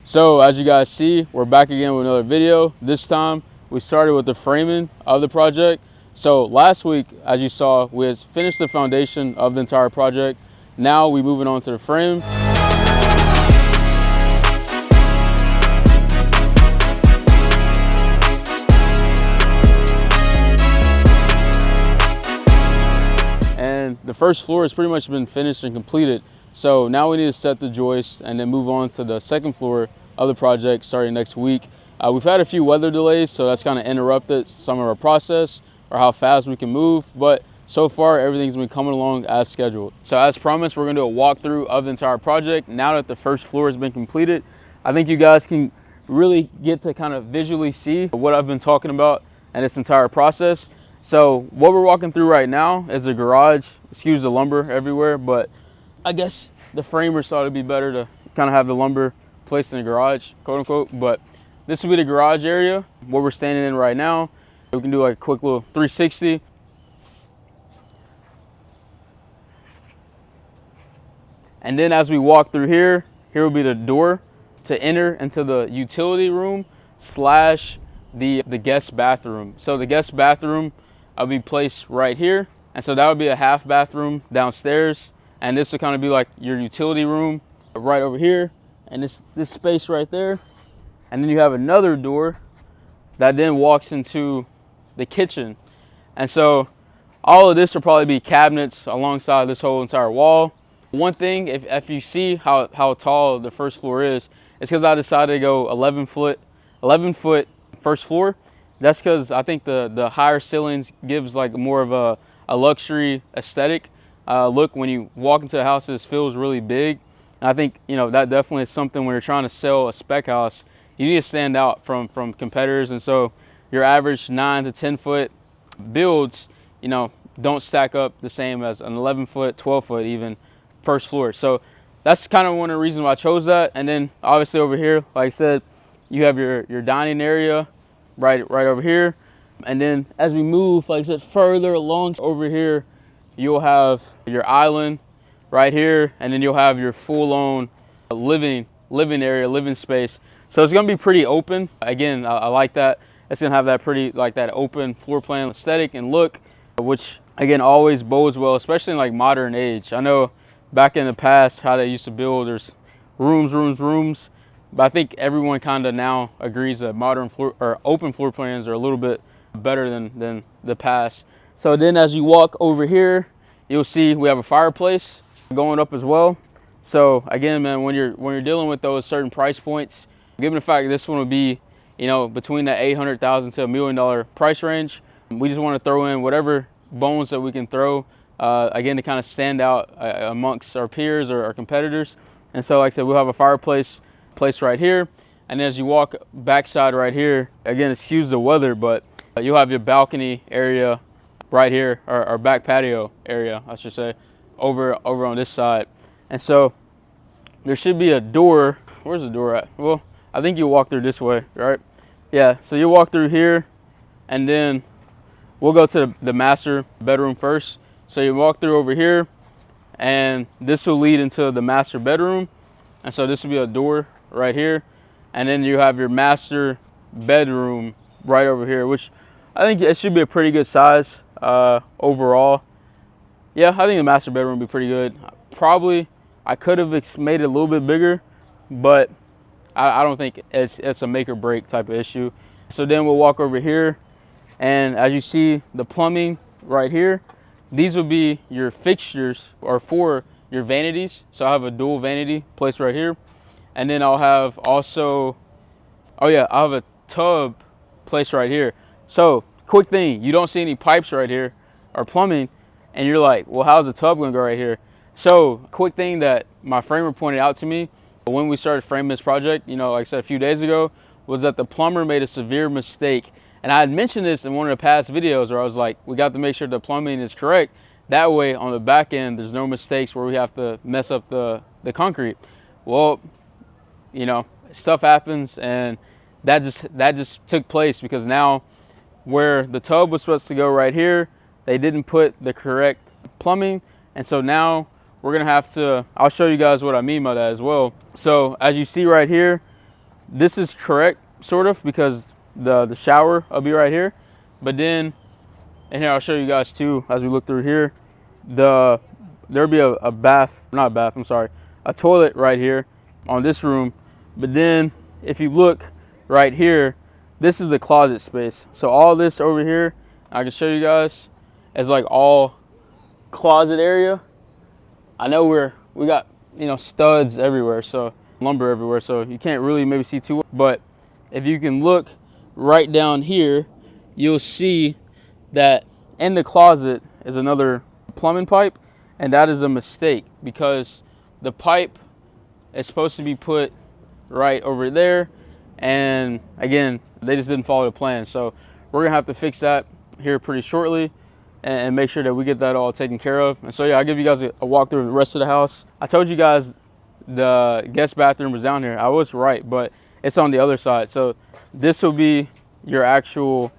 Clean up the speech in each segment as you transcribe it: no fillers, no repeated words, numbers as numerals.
So as you guys see, we're back again with another video. This time we started with the framing of the project. So last week, as you saw, we had finished the foundation of the entire project. Now we're moving on to the frame. And the first floor has pretty much been finished and completed. So now we need to set the joist and then move on to the second floor of the project starting next week. We've had a few weather delays, so that's kind of interrupted some of our process or how fast we can move. But so far, everything's been coming along as scheduled. So as promised, we're gonna do a walkthrough of the entire project. Now that the first floor has been completed, I think you guys can really get to kind of visually see what I've been talking about and this entire process. So what we're walking through right now is a garage. Excuse the lumber everywhere, but I guess the framers thought it'd be better to kind of have the lumber placed in the garage, quote unquote. But this will be the garage area, what we're standing in right now. We can do like a quick little 360. And then as we walk through here will be the door to enter into the utility room slash the guest bathroom. So the guest bathroom will be placed right here. And so that would be a half bathroom downstairs. And this will kind of be like your utility room right over here. And this space right there. And then you have another door that then walks into the kitchen. And so all of this will probably be cabinets alongside this whole entire wall. One thing, if you see how tall the first floor is, it's because I decided to go 11 foot first floor. That's because I think the higher ceilings gives like more of a luxury aesthetic look. When you walk into a house, this feels really big. And I think, you know, that definitely is something when you're trying to sell a spec house, you need to stand out from competitors. And so your average 9 to 10 foot builds, you know, don't stack up the same as an 11 foot, 12 foot even first floor. So that's kind of one of the reasons why I chose that. And then obviously over here, like I said, you have your dining area right over here. And then as we move, like I said, further along over here, you'll have your island right here, and then you'll have your full-on living area, living space. So it's gonna be pretty open. Again, I like that. It's gonna have that pretty, like that open floor plan aesthetic and look, which again always bodes well, especially in like modern age. I know back in the past how they used to build, there's rooms. But I think everyone kind of now agrees that modern floor or open floor plans are a little bit better than the past. So then as you walk over here, you'll see we have a fireplace going up as well. So again, man, when you're dealing with those certain price points, given the fact that this one would be, you know, between the $800,000 to $1 million price range, we just want to throw in whatever bones that we can throw, again, to kind of stand out amongst our peers or our competitors. And so, like I said, we'll have a fireplace placed right here. And as you walk backside right here, again, excuse the weather, but you'll have your balcony area right here, or back patio area, I should say, over on this side. And so there should be a door. Where's the door at? Well, I think you walk through this way, right? Yeah, so you walk through here, and then we'll go to the master bedroom first. So you walk through over here, and this will lead into the master bedroom. And so this will be a door right here. And then you have your master bedroom right over here, which I think it should be a pretty good size overall. Yeah, I think the master bedroom would be pretty good. Probably I could have made it a little bit bigger, but I don't think it's a make or break type of issue. So then we'll walk over here, and as you see the plumbing right here, these will be your fixtures or for your vanities. So I have a dual vanity placed right here, and then I'll have also, I'll have a tub placed right here. So quick thing, you don't see any pipes right here or plumbing, and you're like, well, how's the tub gonna go right here? So quick thing that my framer pointed out to me when we started framing this project, you know, like I said a few days ago, was that the plumber made a severe mistake. And I had mentioned this in one of the past videos where I was like, we got to make sure the plumbing is correct. That way on the back end, there's no mistakes where we have to mess up the concrete. Well, you know, stuff happens, and that just took place because now where the tub was supposed to go right here, they didn't put the correct plumbing. And so now we're gonna have to, I'll show you guys what I mean by that as well. So as you see right here, this is correct, sort of, because the shower will be right here. But then, and here I'll show you guys too, as we look through here, there'll be a bath, not a bath, I'm sorry, a toilet right here on this room. But then if you look right here, this is the closet space. So all this over here, I can show you guys, is like all closet area. I know we got, you know, studs everywhere, so lumber everywhere, so you can't really maybe see too well. But if you can look right down here, you'll see that in the closet is another plumbing pipe, and that is a mistake because the pipe is supposed to be put right over there, and again, they just didn't follow the plan. So we're gonna have to fix that here pretty shortly and make sure that we get that all taken care of. And so yeah, I'll give you guys a walkthrough of the rest of the house. I told you guys the guest bathroom was down here. I was right, but it's on the other side. So this will be your actual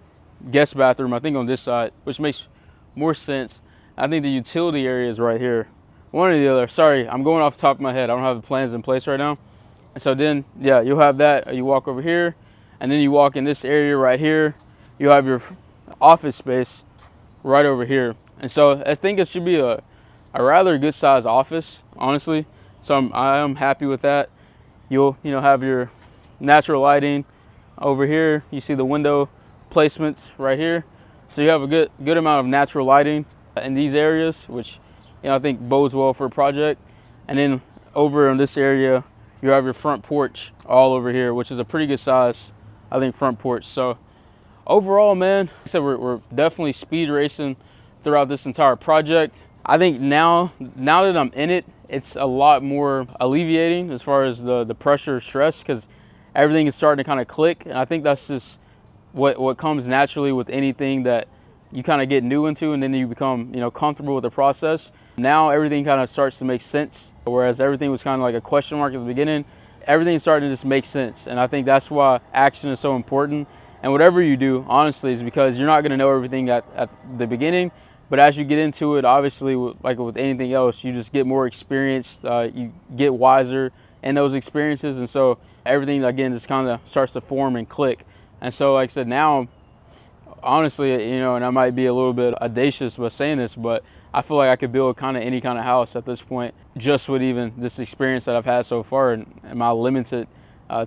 guest bathroom, I think, on this side, which makes more sense. I think the utility area is right here. One or the other. Sorry, I'm going off the top of my head. I don't have the plans in place right now. And so then, yeah, you'll have that. You walk over here, and then you walk in this area right here. You'll have your office space right over here. And so I think it should be a rather good size office, honestly. So I am happy with that. You'll, you know, have your natural lighting over here. You see the window placements right here. So you have a good amount of natural lighting in these areas, which, you know, I think bodes well for a project. And then over in this area, you have your front porch all over here, which is a pretty good size, I think, front porch. So overall, man, like I said, we're definitely speed racing throughout this entire project. I think now that I'm in it, it's a lot more alleviating as far as the pressure, stress, because everything is starting to kind of click. And I think that's just what comes naturally with anything that you kind of get new into, and then you become, you know, comfortable with the process. Now everything kind of starts to make sense, whereas everything was kind of like a question mark at the beginning. Everything's starting to just make sense, and I think that's why action is so important. And whatever you do, honestly, is because you're not going to know everything at the beginning, but as you get into it, obviously, like with anything else, you just get more experience, you get wiser in those experiences, and so everything, again, just kind of starts to form and click. And so, like I said, now, honestly, you know, and I might be a little bit audacious by saying this, but I feel like I could build kind of any kind of house at this point, just with even this experience that I've had so far in my limited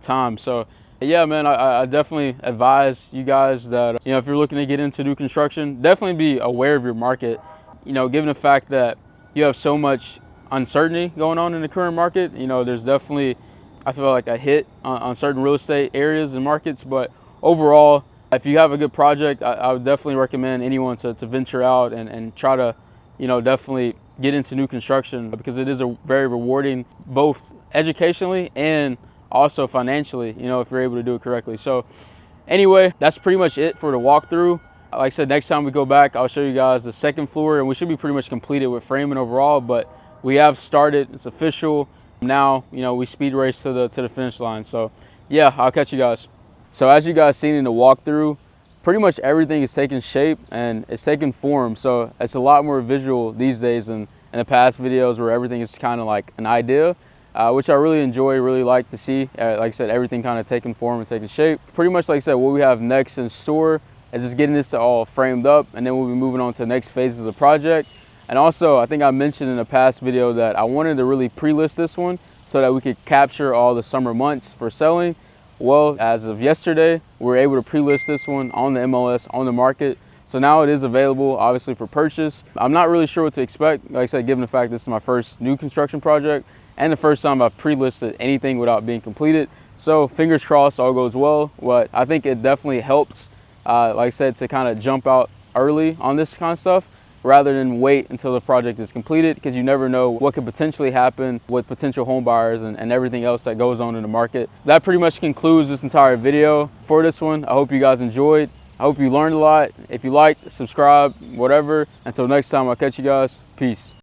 time. So yeah, man, I definitely advise you guys that, you know, if you're looking to get into new construction, definitely be aware of your market. You know, given the fact that you have so much uncertainty going on in the current market, you know, there's definitely, I feel like, a hit on certain real estate areas and markets. But overall, if you have a good project, I would definitely recommend anyone to venture out and try to, you know, definitely get into new construction, because it is a very rewarding, both educationally and also financially, you know, if you're able to do it correctly. So anyway, that's pretty much it for the walkthrough. Like I said, next time we go back, I'll show you guys the second floor, and we should be pretty much completed with framing overall, but we have started, it's official. Now, you know, we speed race to the finish line. So yeah, I'll catch you guys. So as you guys seen in the walkthrough, pretty much everything is taking shape and it's taking form. So it's a lot more visual these days than in the past videos where everything is kind of like an idea, which I really enjoy, really like to see. Like I said, everything kind of taking form and taking shape. Pretty much, like I said, what we have next in store is just getting this all framed up, and then we'll be moving on to the next phases of the project. And also, I think I mentioned in a past video that I wanted to really pre-list this one so that we could capture all the summer months for selling. Well, as of yesterday, we were able to pre-list this one on the MLS, on the market. So now it is available, obviously, for purchase. I'm not really sure what to expect. Like I said, given the fact this is my first new construction project and the first time I've pre-listed anything without being completed. So fingers crossed, all goes well. But I think it definitely helps, like I said, to kind of jump out early on this kind of stuff, rather than wait until the project is completed, because you never know what could potentially happen with potential home buyers and everything else that goes on in the market. That pretty much concludes this entire video for this one. I hope you guys enjoyed. I hope you learned a lot. If you liked, subscribe, whatever. Until next time, I'll catch you guys. Peace.